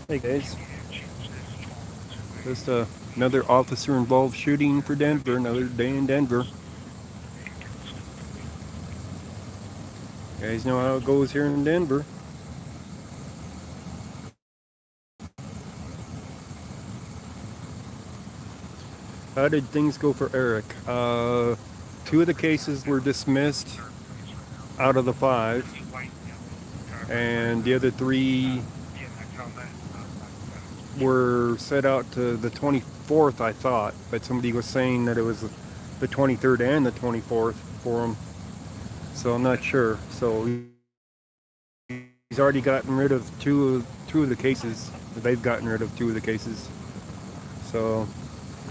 Hey guys, just another officer involved shooting for Denver, another day in Denver. You guys know how it goes here in Denver. How did things go for Eric? Two of the cases were dismissed out of the five, and the other three were set out to the 24th, I thought, but somebody was saying that it was the 23rd and the 24th for him, so I'm not sure. So he's already gotten rid of two of the cases. They've gotten rid of two of the cases. So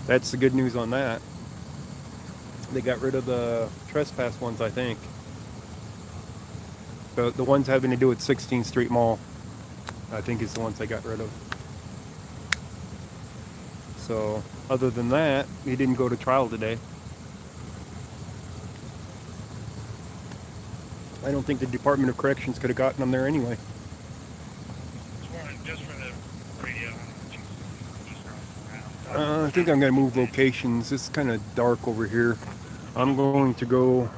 that's the good news on that. They got rid of the trespass ones, I think. The ones having to do with 16th Street Mall, I think is the ones they got rid of. So other than that, he didn't go to trial today. I don't think the Department of Corrections could have gotten him there anyway. I think I'm going to move locations. It's kind of dark over here. I'm going to go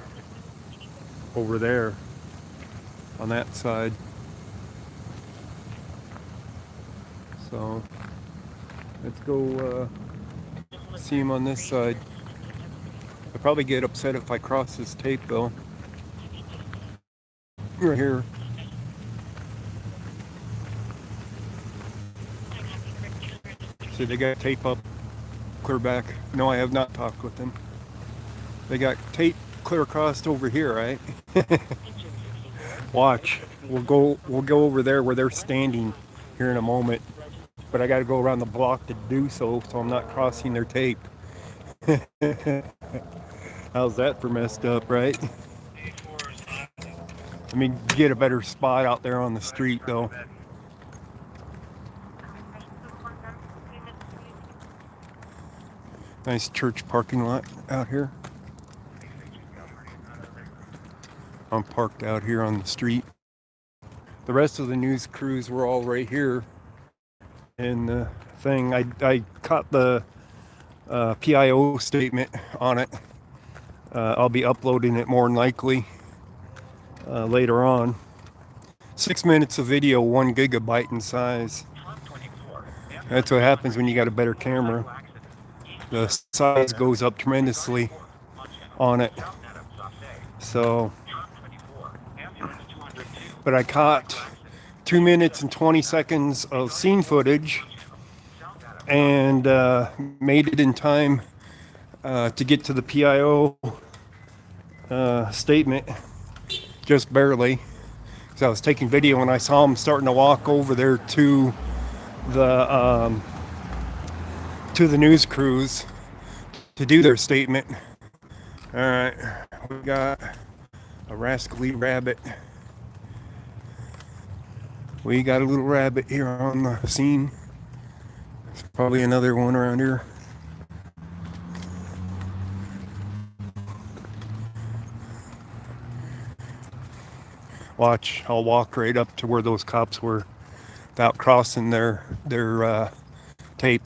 over there on that side. So let's go see him on this side. I'll probably get upset if I cross this tape though. Right here. See, they got tape up, clear back. No, I have not talked with them. They got tape clear across over here, right? Watch. We'll go over there where they're standing here in a moment. But I got to go around the block to do so I'm not crossing their tape. How's that for messed up, right? Let me get a better spot out there on the street though. Nice church parking lot out here. I'm parked out here on the street. The rest of the news crews were all right here. And the thing, I caught the PIO statement on it. I'll be uploading it more than likely later on. 6 minutes of video, 1 gigabyte in size. That's what happens when you got a better camera. The size goes up tremendously on it. So, but I caught 2 minutes and 20 seconds of scene footage and made it in time to get to the PIO statement, just barely. So I was taking video and I saw him starting to walk over there to the news crews to do their statement. All right, we got a rascally rabbit. We got a little rabbit here on the scene. There's probably another one around here. Watch, I'll walk right up to where those cops were without crossing their tape.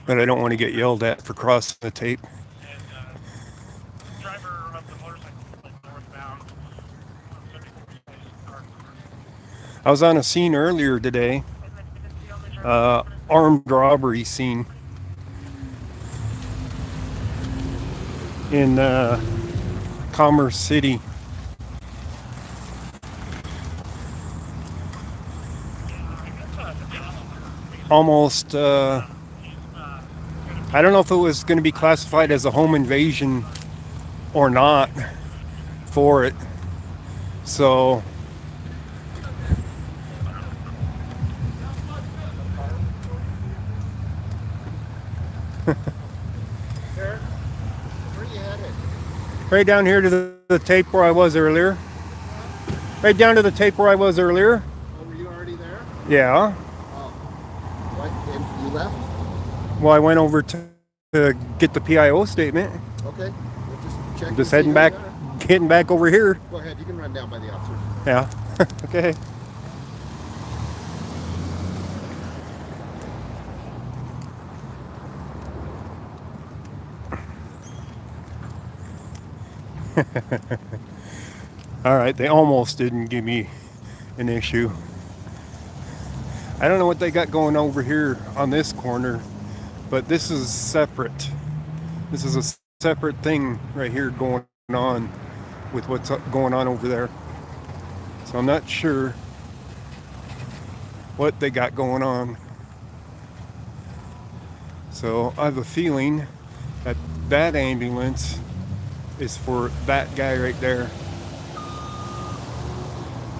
But I don't want to get yelled at for crossing the tape. I was on a scene earlier today, armed robbery scene in Commerce City. Almost, I don't know if it was going to be classified as a home invasion or not for it. So right down here to the tape where I was earlier. Right down to the tape where I was earlier. Oh, were you already there? Yeah. Oh. What? And you left? Well, I went over to to get the PIO statement. Okay. We'll just check. I'm just heading back, getting back over here. Go ahead. You can run down by the officers. Yeah. Okay. All right, they almost didn't give me an issue. I don't know what they got going over here on this corner, but this is separate. This is a separate thing right here going on with what's going on over there. So I'm not sure what they got going on. So I have a feeling that that ambulance is for that guy right there.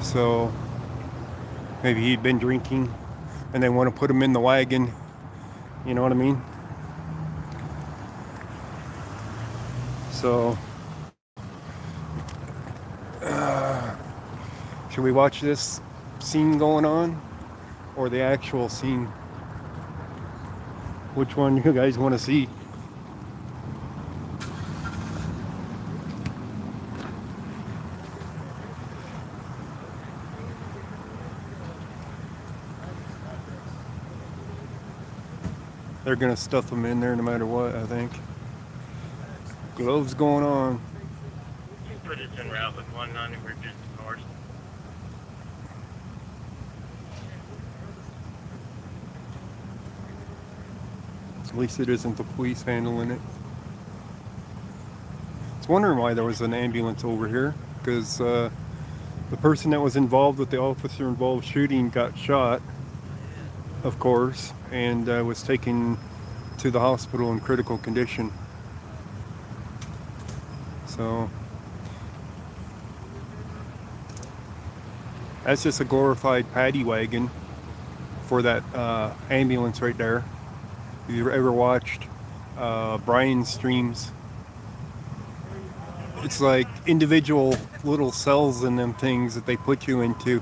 So maybe he'd been drinking and they want to put him in the wagon. You know what I mean? So should we watch this scene going on or the actual scene? Which one you guys want to see? They're gonna stuff them in there no matter what, I think. Gloves going on. You put us en route with one non-emergency cars. At least it isn't the police handling it. I was wondering why there was an ambulance over here, because the person that was involved with the officer involved shooting got shot, of course, and was taken to the hospital in critical condition. So that's just a glorified paddy wagon for that ambulance right there. If you've ever watched Brian's streams, it's like individual little cells in them things that they put you into,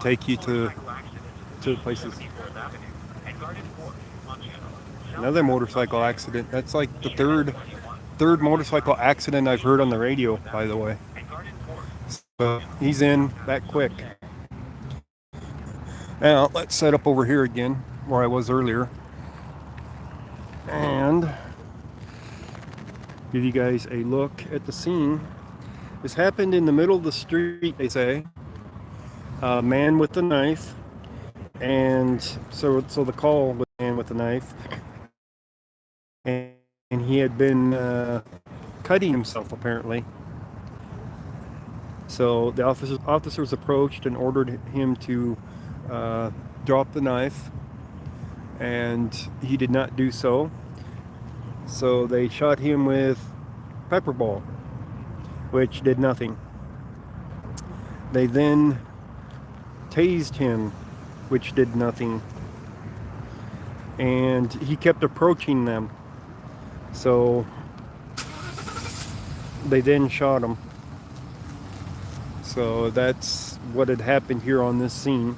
take you to places. Another motorcycle accident. That's like the third motorcycle accident I've heard on the radio, by the way. So he's in that quick. Now let's set up over here again where I was earlier and give you guys a look at the scene. This happened in the middle of the street, they say. A man with a knife, and so the call was a man with a knife, and he had been cutting himself apparently. So the officers approached and ordered him to drop the knife, and he did not do so. So they shot him with pepper ball, which did nothing. They then tased him, which did nothing. And he kept approaching them. So they then shot him. So that's what had happened here on this scene.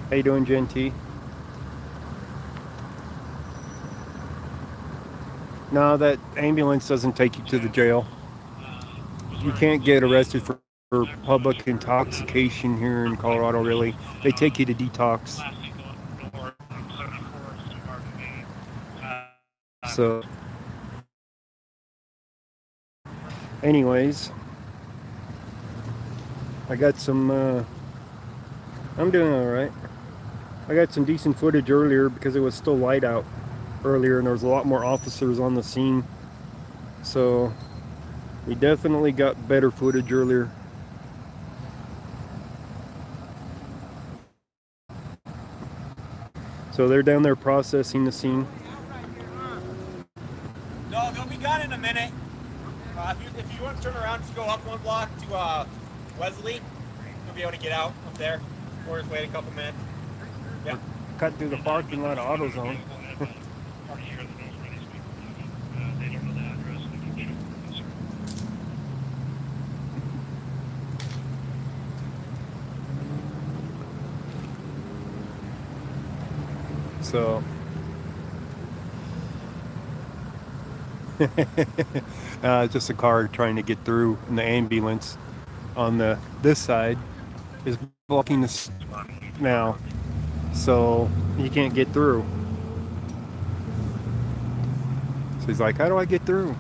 How you doing, Genty? No, that ambulance doesn't take you to the jail. You can't get arrested for public intoxication here in Colorado, really. They take you to detox. So, anyways, I got some, I'm doing alright. I got some decent footage earlier because it was still light out earlier and there was a lot more officers on the scene. So, we definitely got better footage earlier. So they're down there processing the scene. No, they'll be gone in a minute. If you want to turn around, just go up one block to Wesley. You'll be able to get out up there. Or just wait a couple minutes. Yeah. Cut through the parking lot of AutoZone. So Just a car trying to get through, and the ambulance on this side is blocking this now, so you can't get through. So he's like, how do I get through?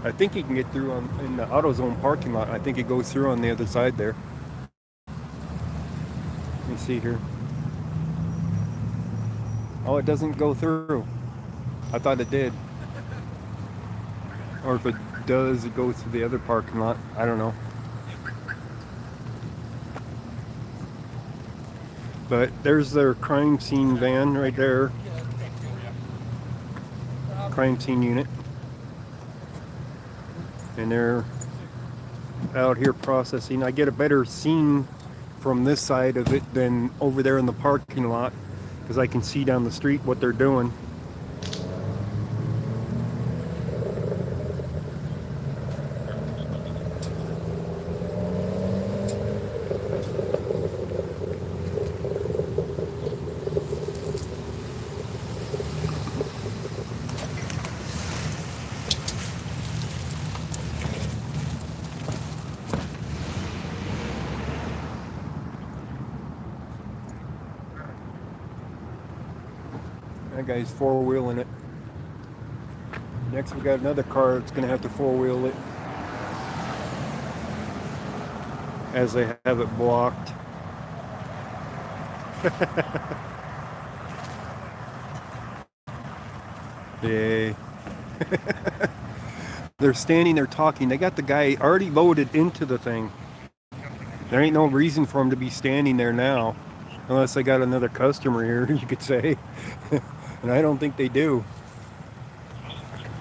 I think he can get through in the AutoZone parking lot. I think it goes through on the other side there. Let me see here. Oh, it doesn't go through. I thought it did. Or if it does, it goes to the other parking lot. I don't know. But there's their crime scene van right there. Crime scene unit. And they're out here processing. I get a better scene from this side of it than over there in the parking lot, because I can see down the street what they're doing. That guy's four-wheeling it. Next we got another car that's gonna have to four-wheel it, as they have it blocked. Yay. They're standing there talking. They got the guy already loaded into the thing. There ain't no reason for him to be standing there now, unless they got another customer here, you could say. And I don't think they do.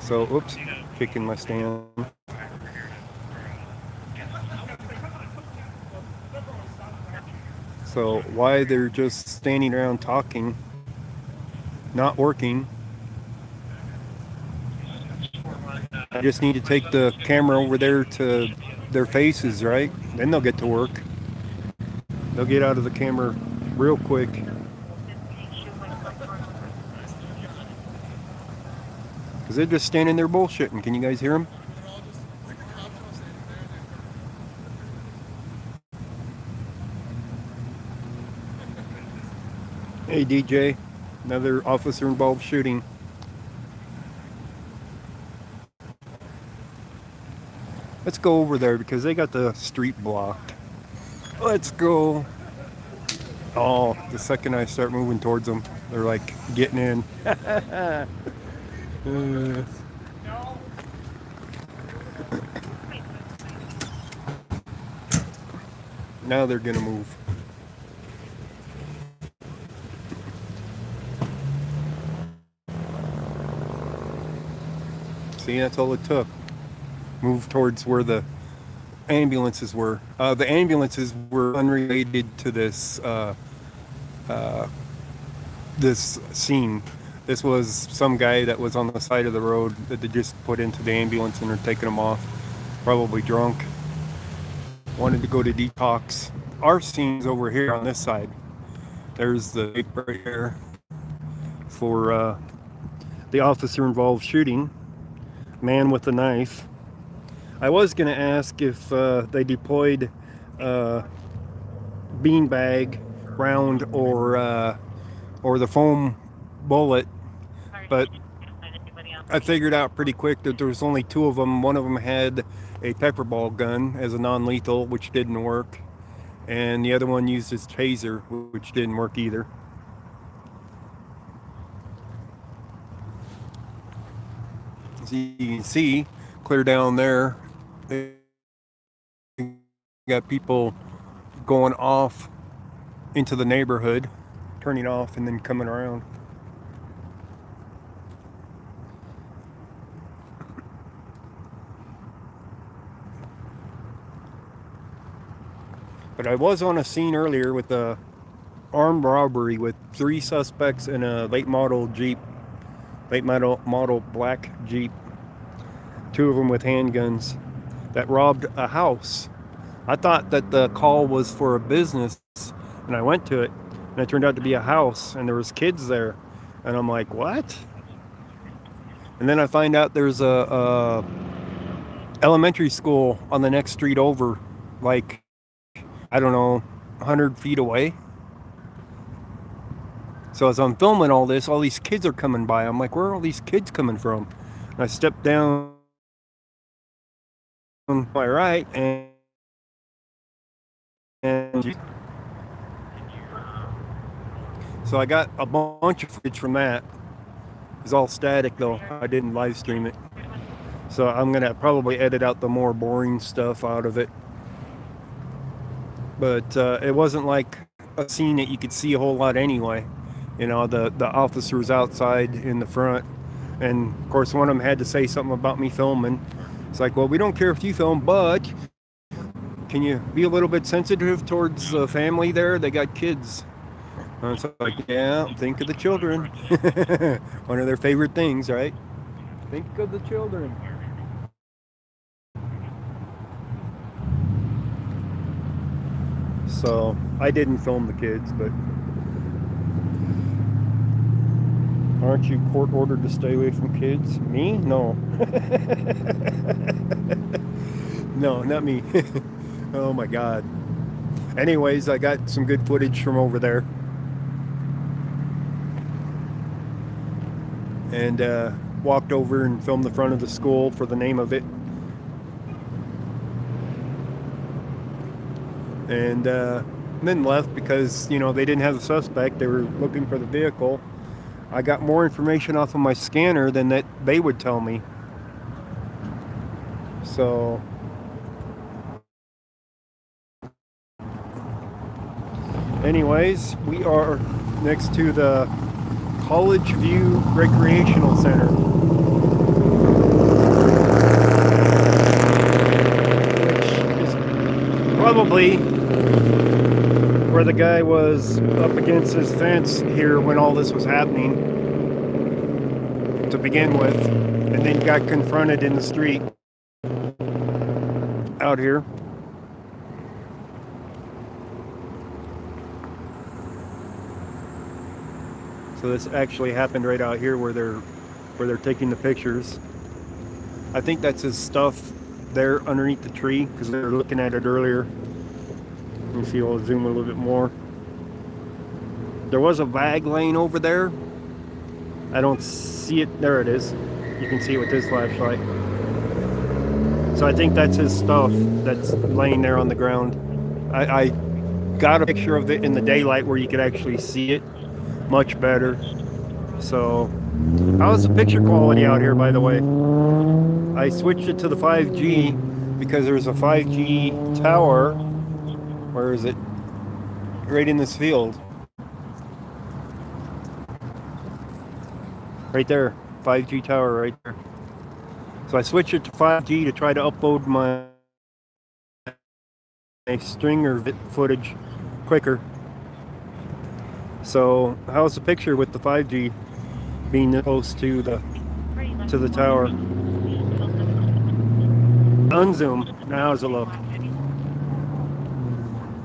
So, oops, kicking my stand. So why they're just standing around talking, not working. I just need to take the camera over there to their faces, right? Then they'll get to work. They'll get out of the camera real quick. Because they're just standing there bullshitting. Can you guys hear them? Hey DJ, another officer involved shooting. Let's go over there because they got the street blocked. Let's go. Oh, the second I start moving towards them, they're like getting in. Now they're gonna move. See, that's all it took. Move towards where the ambulances were. The ambulances were unrelated to this this scene. This was some guy that was on the side of the road that they just put into the ambulance and are taking him off. Probably drunk. Wanted to go to detox. Our scene's over here on this side. There's the tape right here for the officer involved shooting. Man with a knife. I was going to ask if they deployed beanbag round or the foam bullet, but I figured out pretty quick that there was only two of them. One of them had a pepper ball gun as a non-lethal, which didn't work, and the other one used his taser, which didn't work either. As you can see, clear down there, they got people going off into the neighborhood, turning off and then coming around. But I was on a scene earlier with a armed robbery with 3 suspects in a late model black Jeep. 2 of them with handguns that robbed a house. I thought that the call was for a business, and I went to it, and it turned out to be a house, and there was kids there, and I'm like, what? And then I find out there's a elementary school on the next street over, like, I don't know, 100 feet away. So as I'm filming all this, all these kids are coming by. I'm like, where are all these kids coming from? And I step down on my right, and so I got a bunch of footage from that. It's all static though. I didn't live stream it. So I'm gonna probably edit out the more boring stuff out of it. But it wasn't like a scene that you could see a whole lot anyway. You know, the officers outside in the front. And of course one of them had to say something about me filming. It's like, well, we don't care if you film, but can you be a little bit sensitive towards the family there? They got kids. And it's like, yeah, think of the children. One of their favorite things, right? Think of the children. So I didn't film the kids, but aren't you court ordered to stay away from kids? Me? No. No, not me. Oh my God. Anyways, I got some good footage from over there. And walked over and filmed the front of the school for the name of it. And then left because, you know, they didn't have the suspect. They were looking for the vehicle. I got more information off of my scanner than that they would tell me. So anyways, we are next to the College View Recreational Center, which is probably where the guy was up against his fence here when all this was happening to begin with, and then got confronted in the street out here. So this actually happened right out here where they're taking the pictures. I think that's his stuff there underneath the tree because they were looking at it earlier. Let me see, I'll zoom a little bit more. There was a VAG lane over there. I don't see it. There it is. You can see it with this flashlight. So I think that's his stuff that's laying there on the ground. I got a picture of it in the daylight where you could actually see it much better. So how's the picture quality out here, by the way? I switched it to the 5G because there's a 5G tower. Where is it? Right in this field. Right there. 5G tower right there. So I switched it to 5G to try to upload my stringer footage quicker. So how's the picture with the 5G being close to the tower? Unzoom. Now how's it look?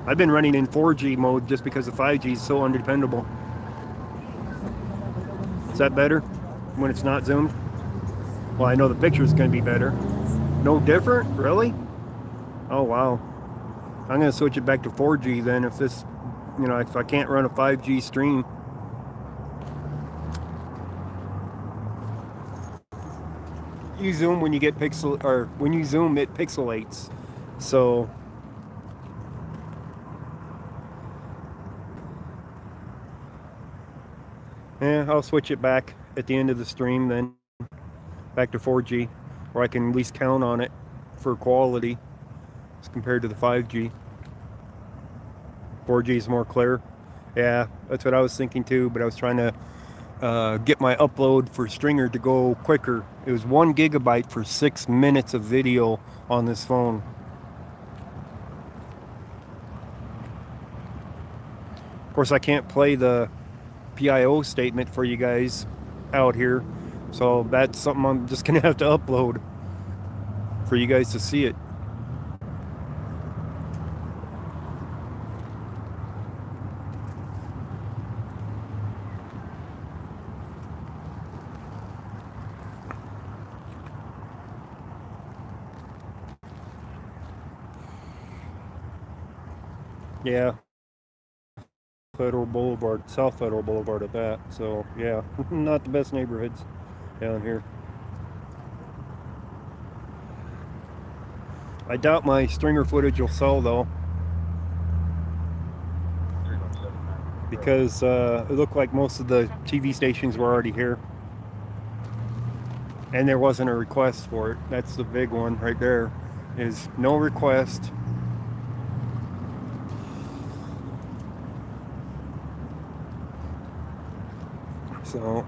I've been running in 4G mode just because the 5G is so undependable. Is that better when it's not zoomed? Well, I know the picture is going to be better. No different? Really? Oh, wow. I'm going to switch it back to 4G then if this, you know, if I can't run a 5G stream. You zoom when you get pixel, or when you zoom it pixelates. So yeah, I'll switch it back at the end of the stream then, back to 4G, where I can at least count on it for quality as compared to the 5G. 4G is more clear. Yeah, that's what I was thinking too, but I was trying to get my upload for Stringer to go quicker. It was 1 gigabyte for 6 minutes of video on this phone. Of course, I can't play the PIO statement for you guys out here, so that's something I'm just gonna have to upload for you guys to see it. Yeah. Federal Boulevard, South Federal Boulevard at that. So, yeah, not the best neighborhoods down here. I doubt my stringer footage will sell though, because it looked like most of the TV stations were already here. And there wasn't a request for it. That's the big one right there, is no request. So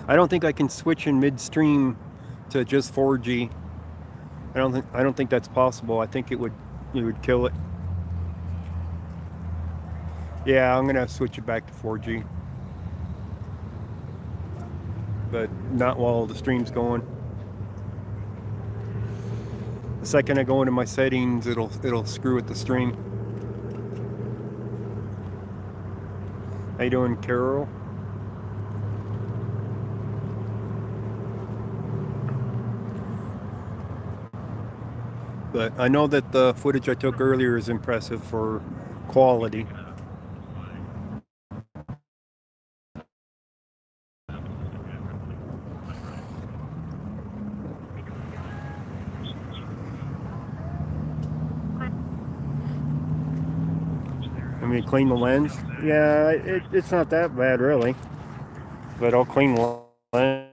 I don't think I can switch in midstream to just 4G. I don't think that's possible. I think it would kill it. Yeah, I'm gonna switch it back to 4G. But not while the stream's going. The second I go into my settings, it'll screw with the stream. How you doing, Carol? But I know that the footage I took earlier is impressive for quality. I mean, clean the lens. Yeah, it's not that bad really. But I'll clean the lens.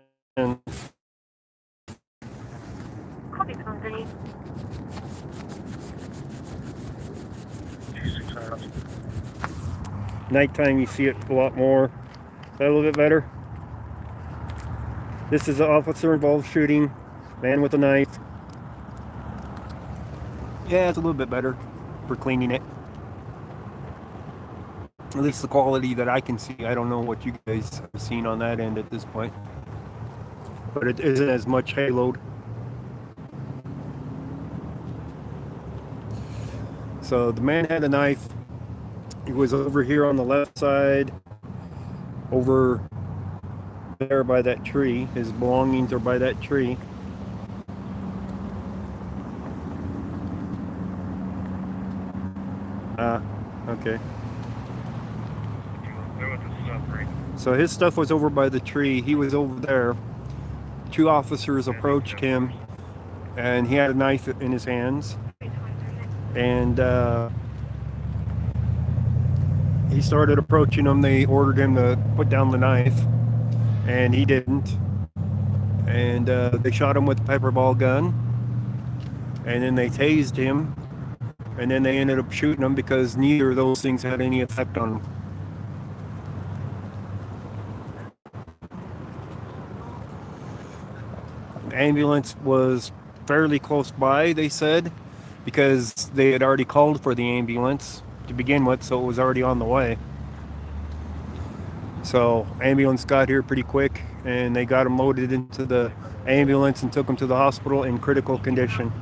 Nighttime you see it a lot more. Is that a little bit better? This is an officer involved shooting, man with a knife. Yeah, it's a little bit better for cleaning it. At least the quality that I can see. I don't know what you guys have seen on that end at this point. But it isn't as much haloed. So the man had a knife. He was over here on the left side, over there by that tree. His belongings are by that tree. Okay. So his stuff was over by the tree. He was over there. Two officers approached him, and he had a knife in his hands. And he started approaching them. They ordered him to put down the knife, and he didn't. And they shot him with a pepper ball gun, and then they tased him, and then they ended up shooting him because neither of those things had any effect on him. The ambulance was fairly close by, they said, because they had already called for the ambulance to begin with, so it was already on the way. So ambulance got here pretty quick, and they got him loaded into the ambulance and took him to the hospital in critical condition.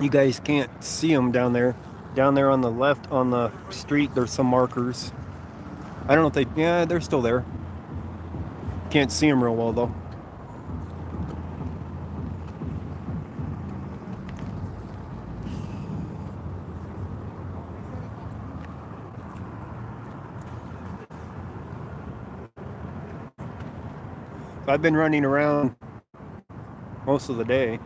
You guys can't see them down there. Down there on the left on the street, there's some markers. I don't know if yeah, they're still there. Can't see them real well though. I've been running around most of the day.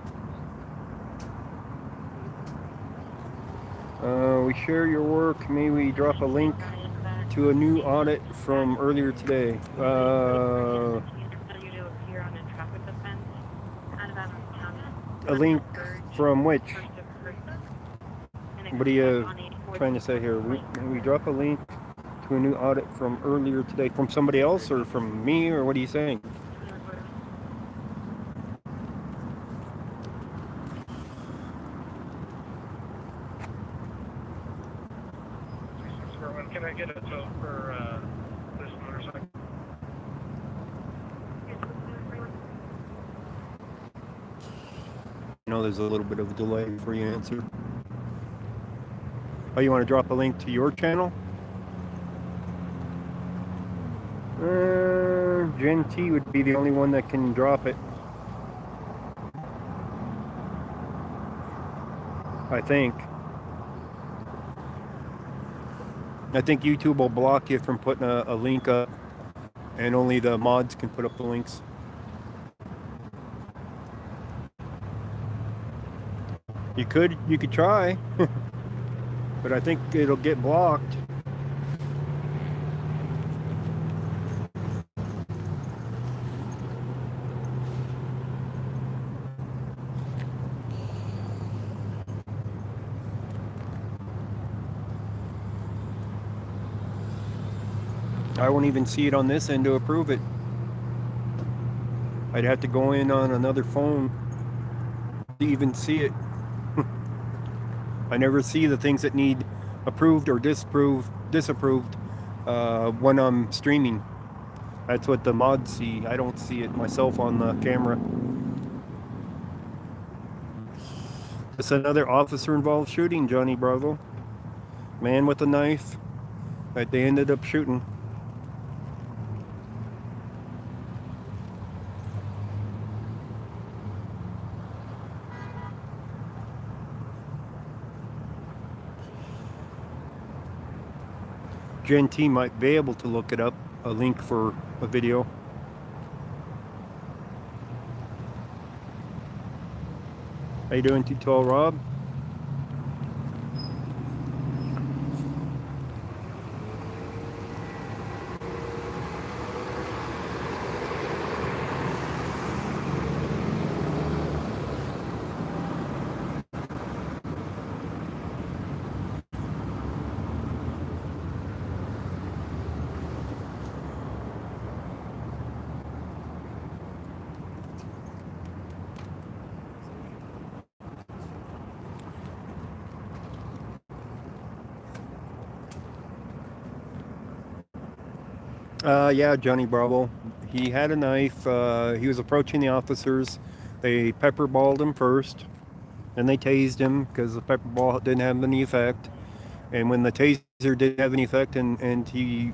We share your work. May we drop a link to a new audit from earlier today? A link from which? What are you trying to say here? We drop a link to a new audit from earlier today. From somebody else or from me, or what are you saying? Can I get a tote for this motorcycle? I know there's a little bit of a delay before you answer. Oh, you want to drop a link to your channel? Gen T would be the only one that can drop it. I think. I think YouTube will block you from putting a link up, and only the mods can put up the links. You could try, but I think it'll get blocked. I won't even see it on this end to approve it. I'd have to go in on another phone to even see it. I never see the things that need approved or disapproved when I'm streaming. That's what the mods see. I don't see it myself on the camera. It's another officer-involved shooting, Johnny Bravo. Man with a knife that they ended up shooting. Gen T might be able to look it up, a link for a video. How you doing, T12 Rob? Yeah, Johnny Bravo. He had a knife. He was approaching the officers. They pepper balled him first, and they tased him because the pepper ball didn't have any effect. And when the taser didn't have any effect and he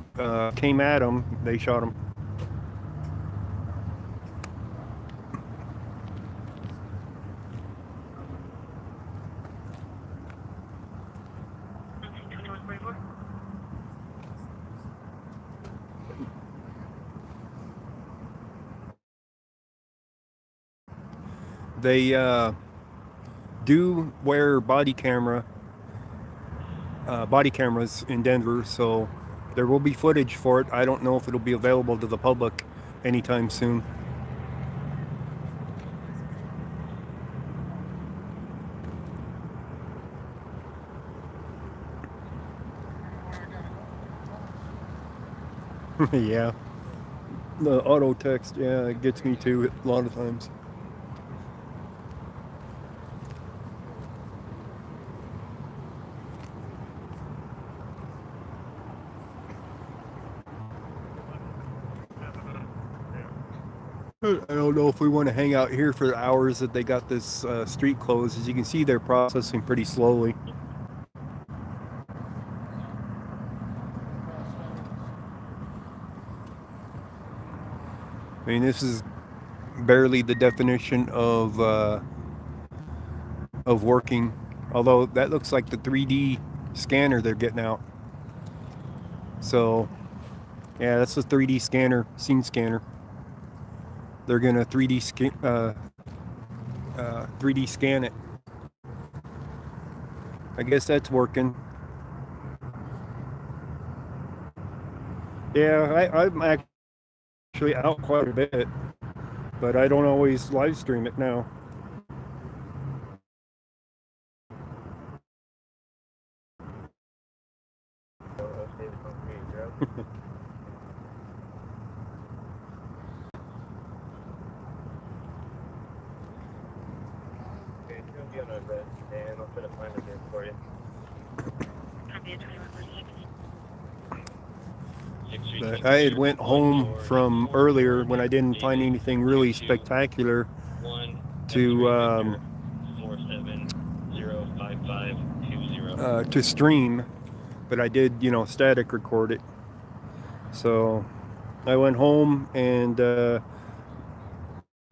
came at him, they shot him. They do wear body cameras in Denver, so there will be footage for it. I don't know if it'll be available to the public anytime soon. Yeah, the auto text, yeah, it gets me too a lot of times. I don't know if we want to hang out here for the hours that they got this street closed. As you can see, they're processing pretty slowly. I mean, this is barely the definition of working. Although that looks like the 3D scanner they're getting out. So, yeah, that's the 3D scanner, scene scanner. They're gonna 3D scan it. I guess that's working. Yeah, I'm actually out quite a bit, but I don't always live stream it now. And I'll try to find it here for you. But I had went home from earlier when I didn't find anything really spectacular to to stream, but I did, you know, static record it. So I went home and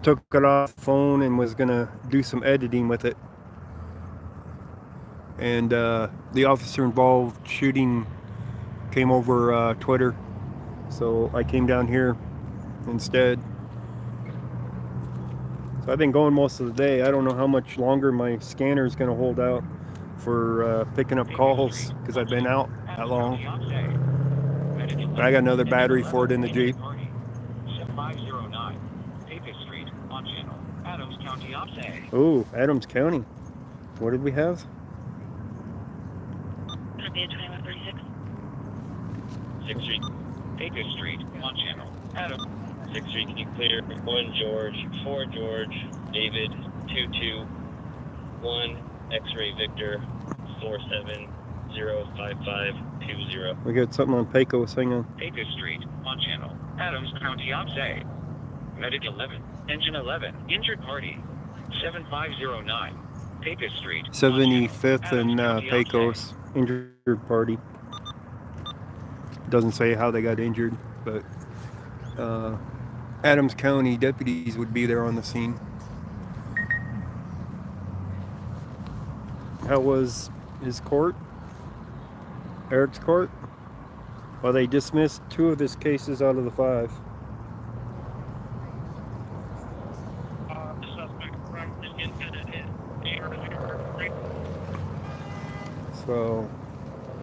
took it off the phone and was gonna do some editing with it. And the officer involved shooting came over Twitter, so I came down here instead. So I've been going most of the day. I don't know how much longer my scanner is going to hold out for picking up calls because I've been out that long. But I got another battery for it in the Jeep. 7509 Davis Street on channel Adams County Opse. Ooh, Adams County. What did we have? Gonna be a 2136. 6th Street. Davis Street on channel Adams. 6th Street, can you clear 1 George, 4 George, David, 221, X-ray Victor, 4705520. We got something on Pecos. Hang on. Davis Street on channel Adams County Opse. Medic 11, engine 11, injured party 7509 Davis Street. 75th and Pecos. Injured party. Doesn't say how they got injured, but Adams County deputies would be there on the scene. How was his court? Eric's court? Well, they dismissed 2 of his cases out of the 5. The suspect from the incident is So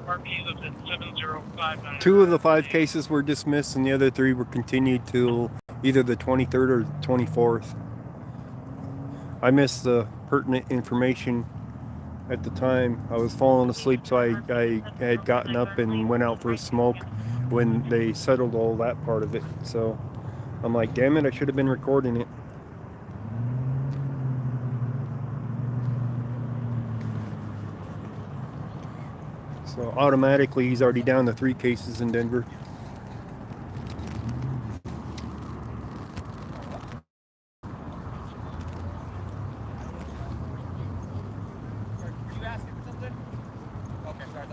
RP lives at 7059. 2 of the 5 cases were dismissed, and the other 3 were continued till either the 23rd or 24th. I missed the pertinent information at the time. I was falling asleep, so I had gotten up and went out for a smoke when they settled all that part of it. So I'm like, damn it, I should have been recording it. So automatically he's already down to 3 cases in Denver. Were you asking for something? Okay, sorry.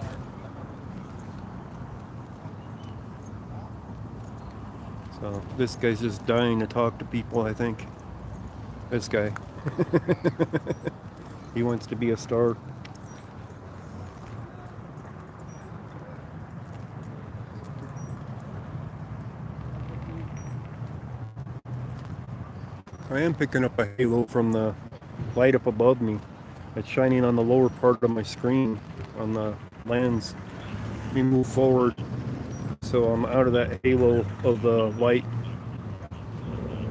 So this guy's just dying to talk to people, I think. This guy. He wants to be a star. I am picking up a halo from the light up above me. It's shining on the lower part of my screen on the lens. Let me move forward so I'm out of that halo of the light.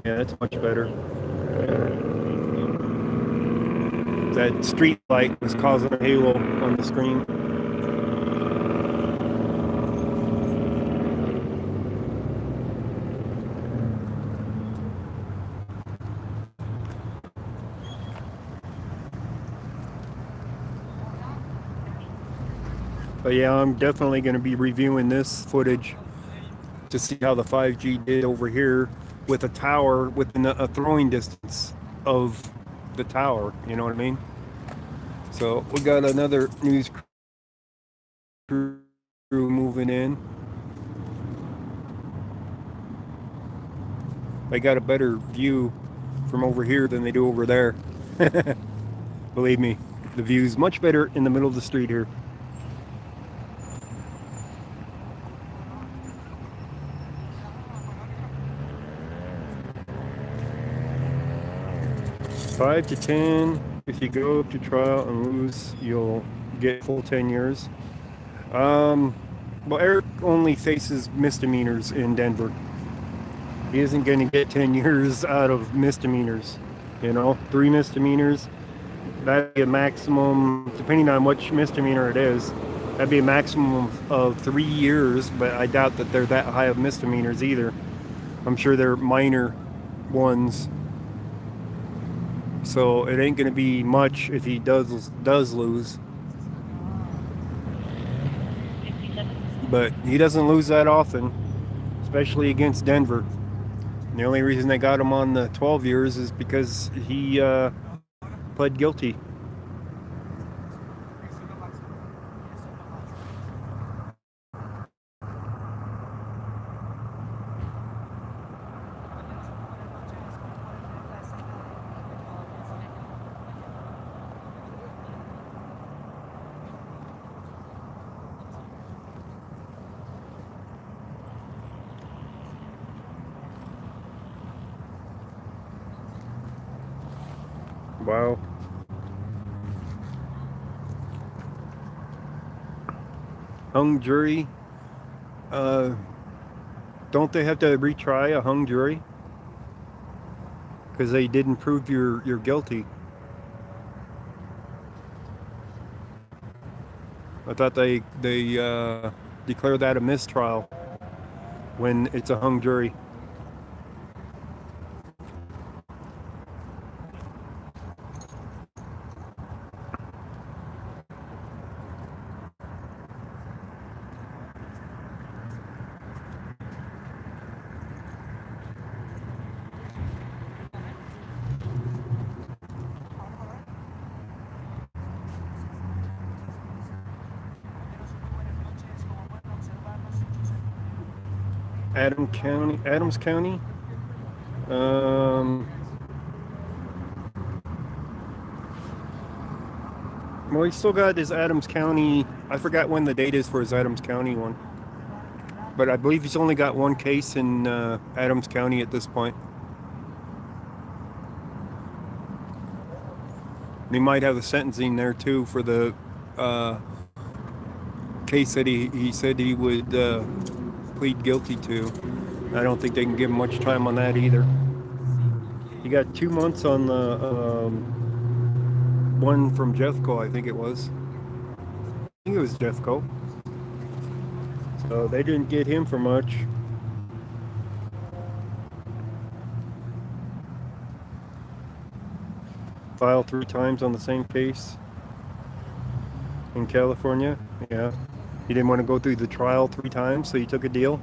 Yeah, that's much better. That street light was causing a halo on the screen. But yeah, I'm definitely going to be reviewing this footage to see how the 5G did over here with a tower within a throwing distance of the tower, you know what I mean? So we got another news crew moving in. They got a better view from over here than they do over there. Believe me, the view's much better in the middle of the street here. Five to 10. If you go to trial and lose, you'll get full 10 years. Well, Eric only faces misdemeanors in Denver. He isn't going to get 10 years out of misdemeanors. You know, 3 misdemeanors. That'd be a maximum, depending on which misdemeanor it is, that'd be a maximum of 3 years, but I doubt that they're that high of misdemeanors either. I'm sure they're minor ones. So it ain't going to be much if he does lose. But he doesn't lose that often, especially against Denver. And the only reason they got him on the 12 years is because he pled guilty. Wow. Hung jury. Don't they have to retry a hung jury? Because they didn't prove you're guilty. I thought they declare that a mistrial when it's a hung jury. Adams County. Well, he still got his Adams County. I forgot when the date is for his Adams County one, but I believe he's only got one case in Adams County at this point. And he might have the sentencing there too for the case that he said he would plead guilty to. I don't think they can give him much time on that either. He got 2 months on the one from Jeffco, I think it was. I think it was Jeffco. So they didn't get him for much. Filed 3 times on the same case in California. Yeah. He didn't want to go through the trial 3 times, so he took a deal.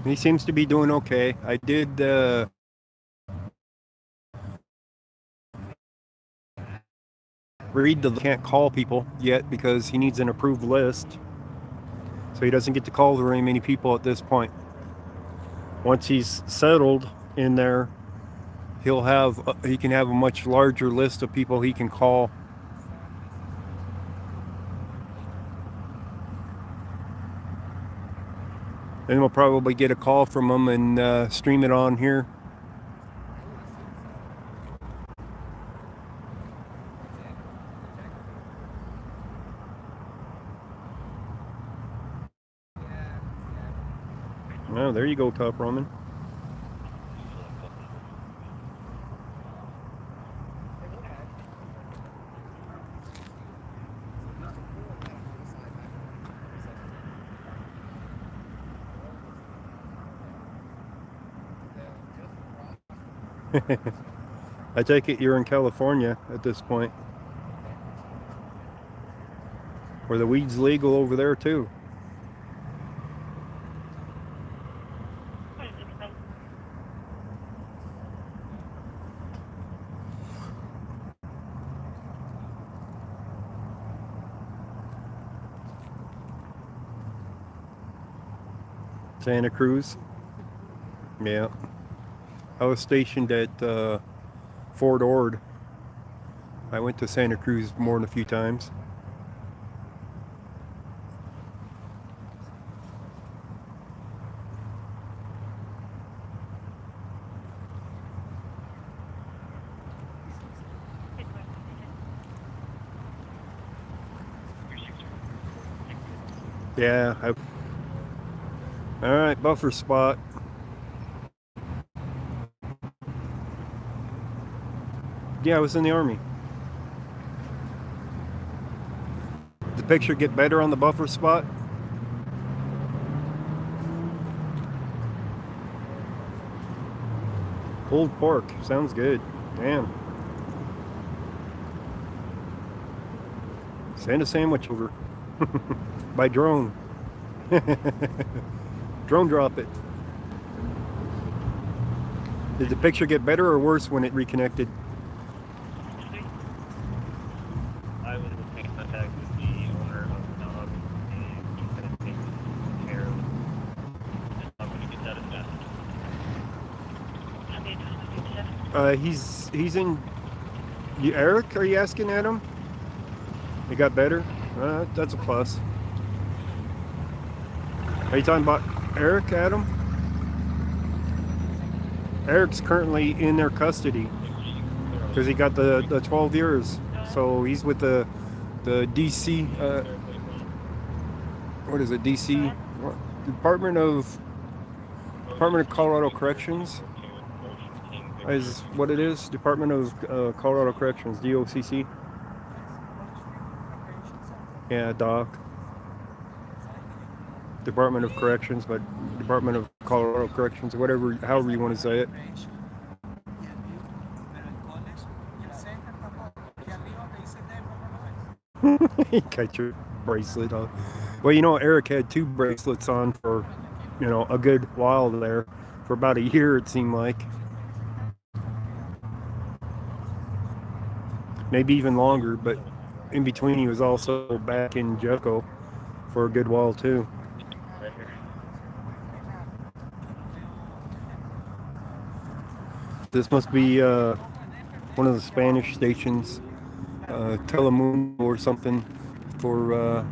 He seems to be doing okay. I did read the can't call people yet because he needs an approved list. So he doesn't get to call very many people at this point. Once he's settled in there, he can have a much larger list of people he can call. Then we'll probably get a call from him and stream it on here. Oh, there you go, Top Roman. I take it you're in California at this point, where the weed's legal over there too. Santa Cruz. Yeah. I was stationed at Fort Ord. I went to Santa Cruz more than a few times. Yeah. All right, buffer spot. Yeah, I was in the Army. Did the picture get better on the buffer spot? Pulled pork. Sounds good. Damn. Send a sandwich over. By drone. Drone drop it. Did the picture get better or worse when it reconnected? I was in contact with the owner of the dog, and he said it's taking care of it. I'm going to get that assessed. He's in. You, Eric? Are you asking Adam? It got better. That's a plus. Are you talking about Eric, Adam? Eric's currently in their custody because he got the 12 years. So he's with the DC. What is it? DC Department of Colorado Corrections is what it is. Department of Colorado Corrections, DOCC. Yeah, DOC. Department of Corrections, but Department of Colorado Corrections, whatever, however you want to say it. You got your bracelet on. Well, you know, Eric had 2 bracelets on for, you know, a good while there. For about a year, it seemed like. Maybe even longer, but in between he was also back in Jeffco for a good while too. This must be one of the Spanish stations, Telemundo or something, for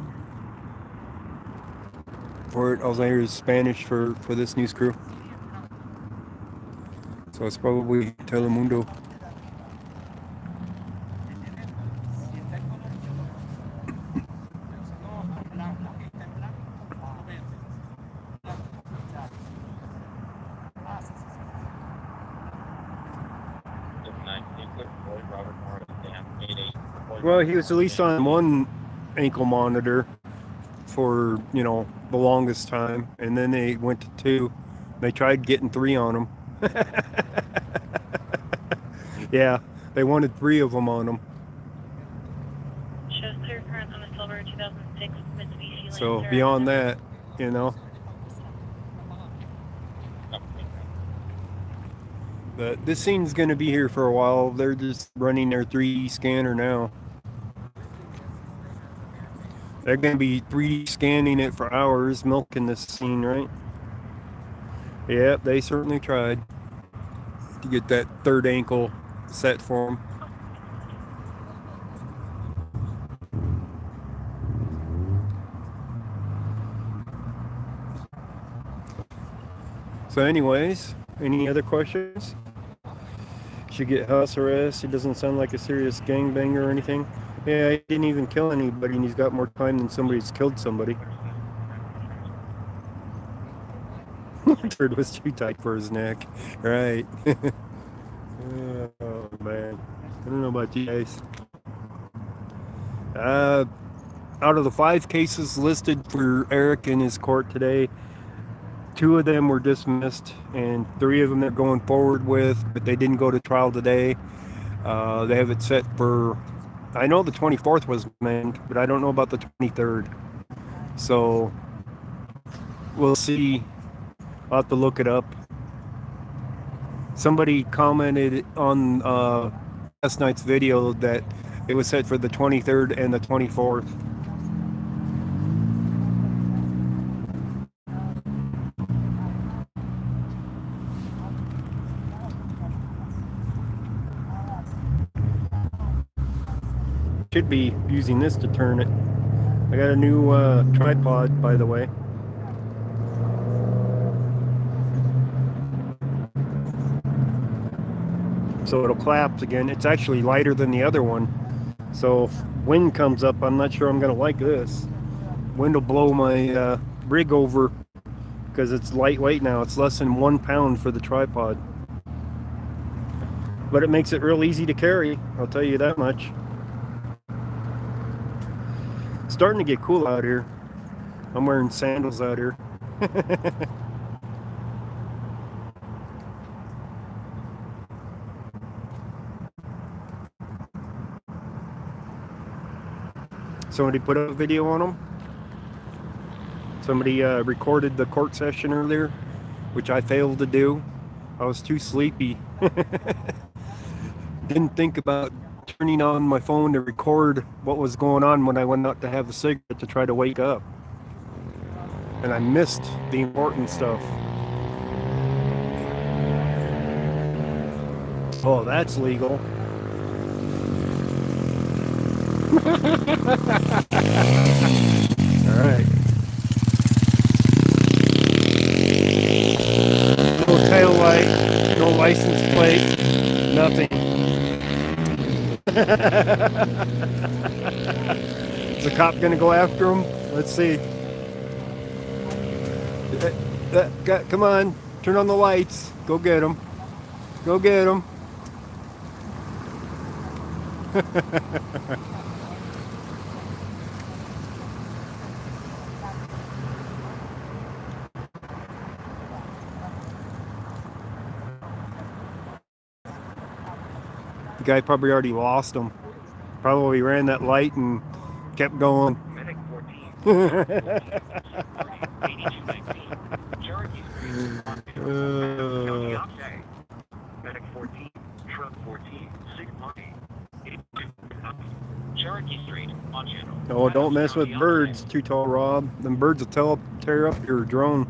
it. All I hear is Spanish for this news crew. So it's probably Telemundo. Well, he was at least on one ankle monitor for, you know, the longest time, and then they went to 2. They tried getting 3 on him. Yeah, they wanted 3 of them on him. Shows clear current on the silver 2006 Mitsubishi. So beyond that, you know. But this scene's going to be here for a while. They're just running their 3D scanner now. They're going to be 3D scanning it for hours, milking this scene, right? Yep, they certainly tried to get that 3rd ankle set for them. So anyways, any other questions? Should get house arrest. He doesn't sound like a serious gangbanger or anything. Yeah, he didn't even kill anybody, and he's got more time than somebody's killed somebody. Third was too tight for his neck. Right. Oh, man. I don't know about you guys. Out of the 5 cases listed for Eric in his court today, 2 of them were dismissed, and 3 of them they're going forward with, but they didn't go to trial today. They have it set for, I know the 24th was named, but I don't know about the 23rd. So we'll see. I'll have to look it up. Somebody commented on last night's video that it was set for the 23rd and the 24th. Should be using this to turn it. I got a new tripod, by the way. So it'll collapse again. It's actually lighter than the other one. So if wind comes up, I'm not sure I'm gonna like this. Wind will blow my rig over because it's lightweight now. It's less than 1 pound for the tripod. But it makes it real easy to carry, I'll tell you that much. It's starting to get cool out here. I'm wearing sandals out here. Somebody put up a video on them? Somebody recorded the court session earlier, which I failed to do. I was too sleepy. Didn't think about turning on my phone to record what was going on when I went out to have a cigarette to try to wake up. And I missed the important stuff. Oh, that's legal. All right. No tail light, no license plate, nothing. Is the cop gonna go after him? Let's see. Come on, turn on the lights. Go get him. Go get him. The guy probably already lost him. Probably ran that light and kept going. Medic 14. 8219. Cherokee Street. County Oxay. Medic 14. Truck 14. 620. Cherokee Street. On channel. Oh, don't mess with birds, Too Tall Rob. Them birds will tear up your drone.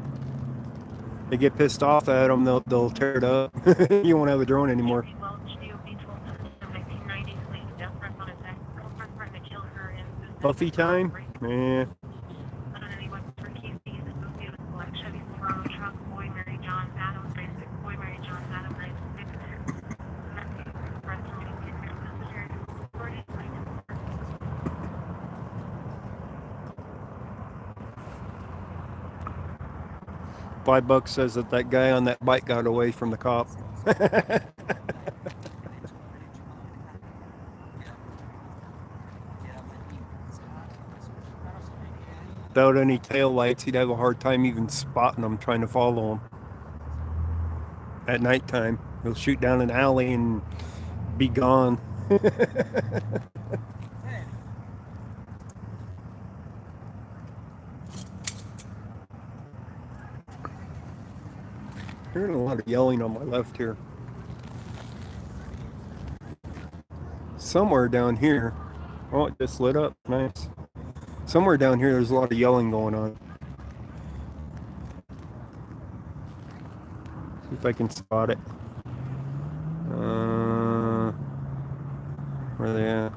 They get pissed off at them, they'll tear it up. You won't have a drone anymore. Buffy time? Yeah. $5 says that guy on that bike got away from the cop. Without any tail lights, he'd have a hard time even spotting them, trying to follow him. At nighttime, he'll shoot down an alley and be gone. Hearing a lot of yelling on my left here. Somewhere down here. Oh, it just lit up. Nice. Somewhere down here, there's a lot of yelling going on. See if I can spot it. Where are they at?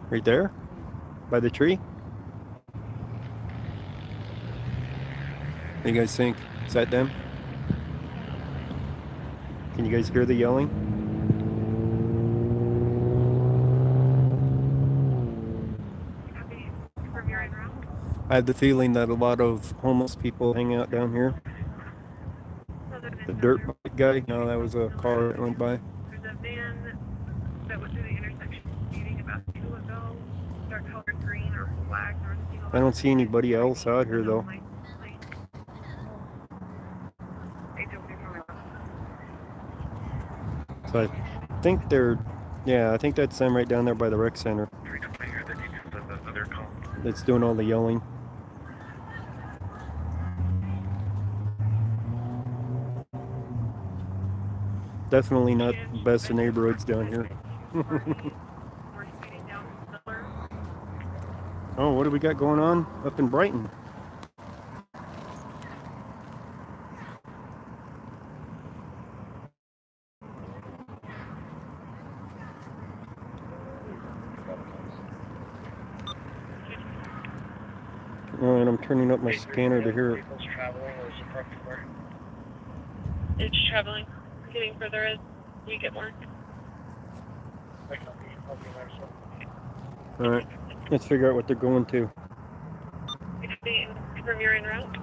Right there? By the tree? What do you guys think? Is that them? Can you guys hear the yelling? I have the feeling that a lot of homeless people hang out down here. The dirt bike guy? No, that was a car that went by. There's a van that went through the intersection speeding about 2 ago. Dark colored green or black or something. I don't see anybody else out here though. So I think I think that's them right down there by the rec center. That's doing all the yelling. Definitely not the best of neighborhoods down here. Oh, what do we got going on up in Brighton? Alright, I'm turning up my scanner to hear it. It's traveling, getting further as we get more. Alright, let's figure out what they're going to. From your en route.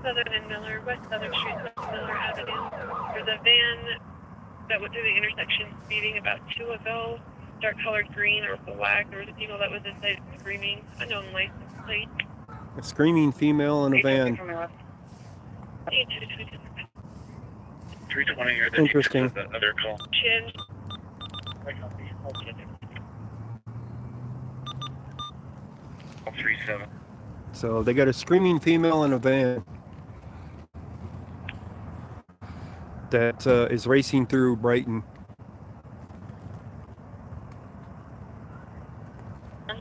Southern and Miller, West Southern Street, West Miller Avenue. There's a van that went through the intersection speeding about 2 ago. Dark colored green or black. There was a female that was inside screaming. Unknown license plate. A screaming female in a van. 320 or the Interesting. The other call. Chin. 37. So they got a screaming female in a van that is racing through Brighton. Uh,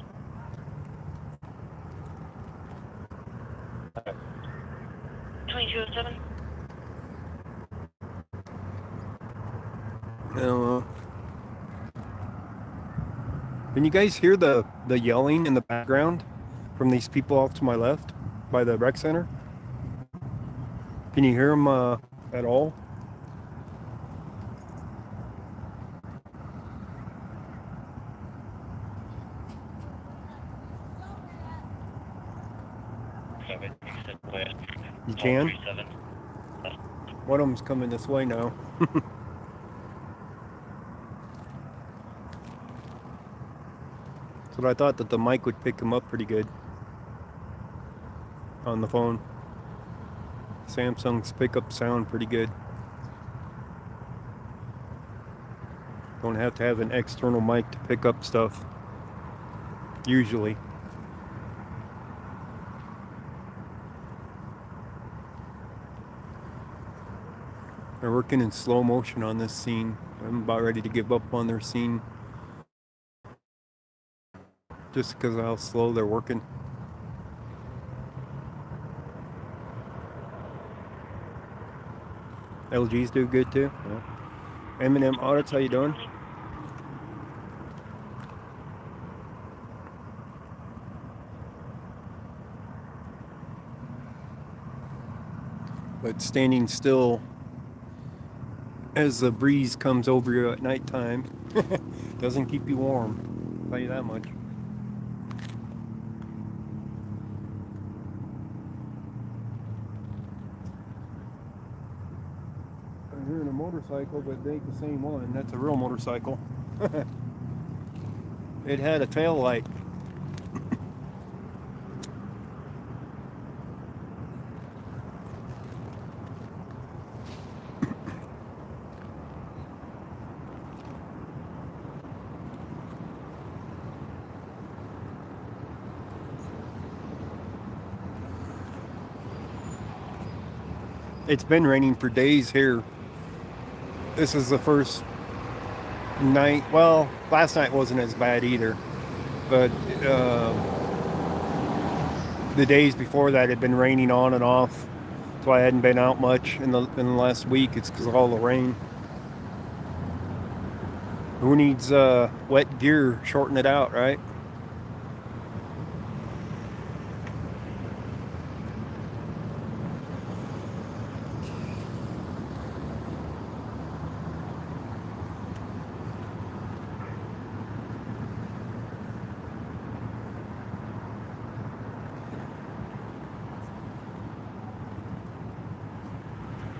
2207. Can you guys hear the yelling in the background from these people off to my left by the rec center? Can you hear them at all? You can? One of them's coming this way now. So I thought that the mic would pick him up pretty good on the phone. Samsung's pickup sound pretty good. Don't have to have an external mic to pick up stuff, usually. They're working in slow motion on this scene. I'm about ready to give up on their scene just because of how slow they're working. LGs do good too. Yeah. M&M Audits, how you doing? But standing still as the breeze comes over you at nighttime doesn't keep you warm. I'll tell you that much. I'm hearing a motorcycle, but it ain't the same one. That's a real motorcycle. It had a tail light. It's been raining for days here. This is the first night. Well, last night wasn't as bad either, but the days before that had been raining on and off, so I hadn't been out much in the last week. It's because of all the rain. Who needs wet gear? Shorten it out, right?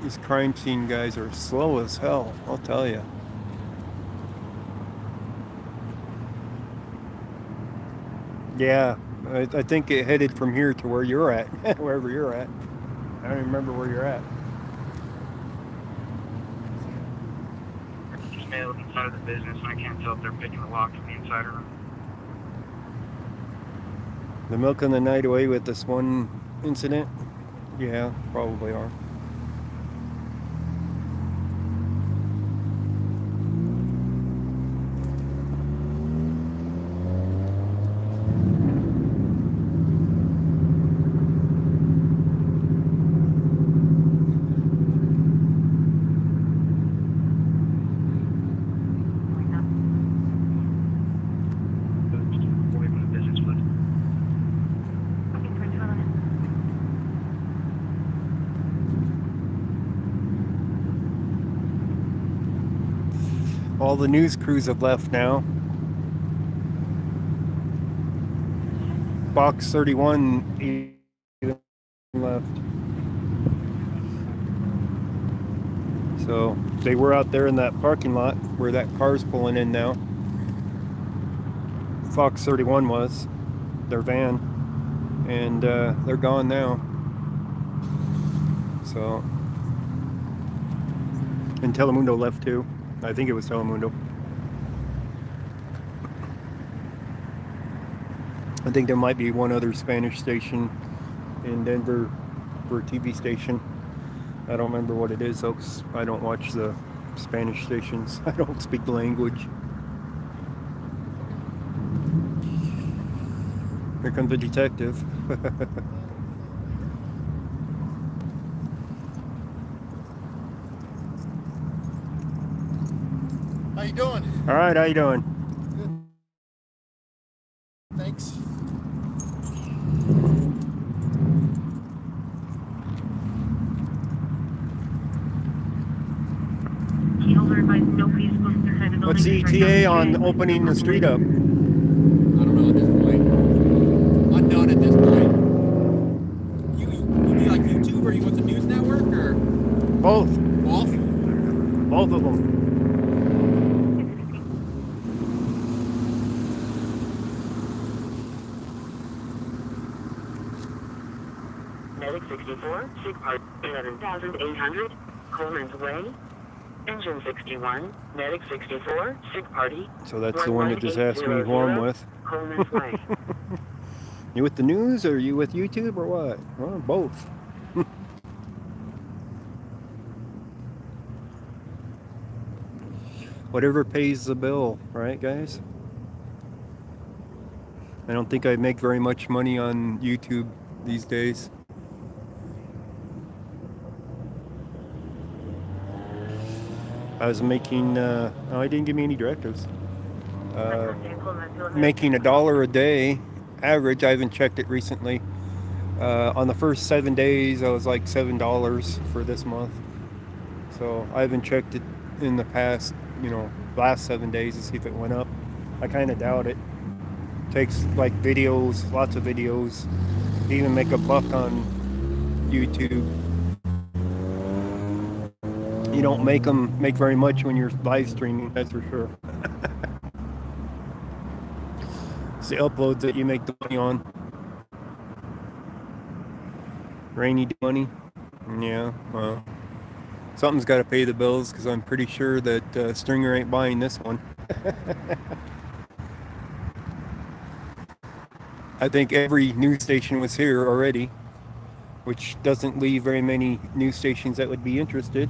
These crime scene guys are slow as hell, I'll tell you. Yeah, I think it headed from here to where you're at, wherever you're at. I don't even remember where you're at. Female inside of the business, and I can't tell if they're picking the lock from the inside or not. The milking the night away with this one incident? Yeah, probably are. All the news crews have left now. Box 31 left. So they were out there in that parking lot where that car's pulling in now. Fox 31 was, their van, and they're gone now. So, and Telemundo left too. I think it was Telemundo. I think there might be one other Spanish station in Denver for a TV station. I don't remember what it is though, 'cause I don't watch the Spanish stations. I don't speak the language. Here comes the detective. How you doing? All right, how you doing? Good. Thanks. What's the ETA on opening the street up? I don't know at this point. Unknown at this point. You be like YouTube or you with the news network or Both. Both? Both of them. Medic 64, Sig Part 11,800, Coleman's Way. Engine 61, Medic 64, Sig Party. So that's the one that just asked me who I'm with. Coleman's Way. You with the news or you with YouTube or what? Well, both. Whatever pays the bill, right, guys? I don't think I make very much money on YouTube these days. I was making, oh, I didn't give me any directives. Making $1 a day average. I haven't checked it recently. On the first 7 days, I was like $7 for this month. So I haven't checked it in the past, last 7 days to see if it went up. I kind of doubt it. Takes like videos, lots of videos, to even make a buck on YouTube. You don't make very much when you're live streaming, that's for sure. It's the uploads that you make the money on. Rainy money. Yeah, well, something's got to pay the bills because I'm pretty sure that Stringer ain't buying this one. I think every news station was here already, which doesn't leave very many news stations that would be interested.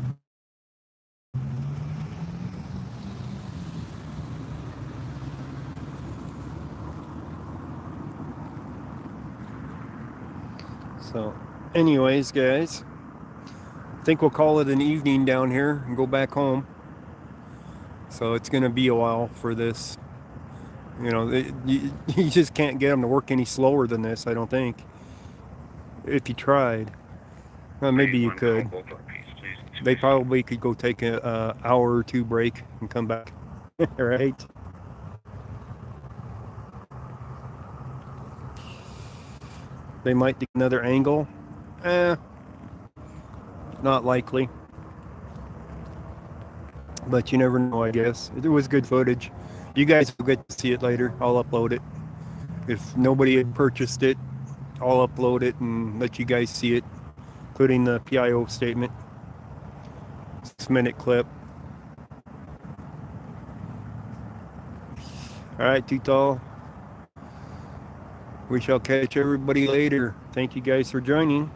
So, anyways, guys, I think we'll call it an evening down here and go back home. So it's going to be a while for this. You just can't get them to work any slower than this, I don't think. If you tried. Well, maybe you could. They probably could go take an hour or two break and come back. Right? They might do another angle. Not likely. But you never know, I guess. It was good footage. You guys will get to see it later. I'll upload it. If nobody had purchased it, I'll upload it and let you guys see it, including the PIO statement. 6-minute clip. Alright, too tall. We shall catch everybody later. Thank you guys for joining.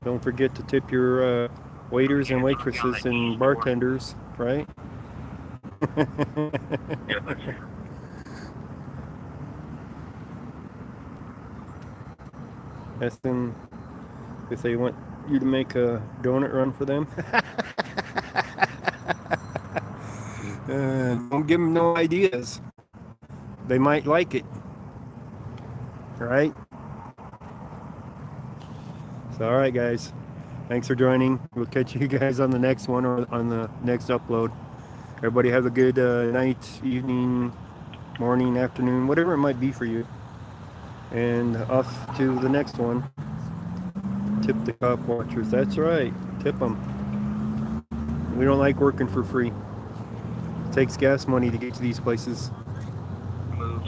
Don't forget to tip your waiters and waitresses and bartenders, right? Ask them if they want you to make a donut run for them. Don't give them no ideas. They might like it. Right? So, all right, guys. Thanks for joining. We'll catch you guys on the next one or on the next upload. Everybody have a good night, evening, morning, afternoon, whatever it might be for you. And off to the next one. Tip the cop watchers. That's right. Tip them. We don't like working for free. It takes gas money to get to these places. Move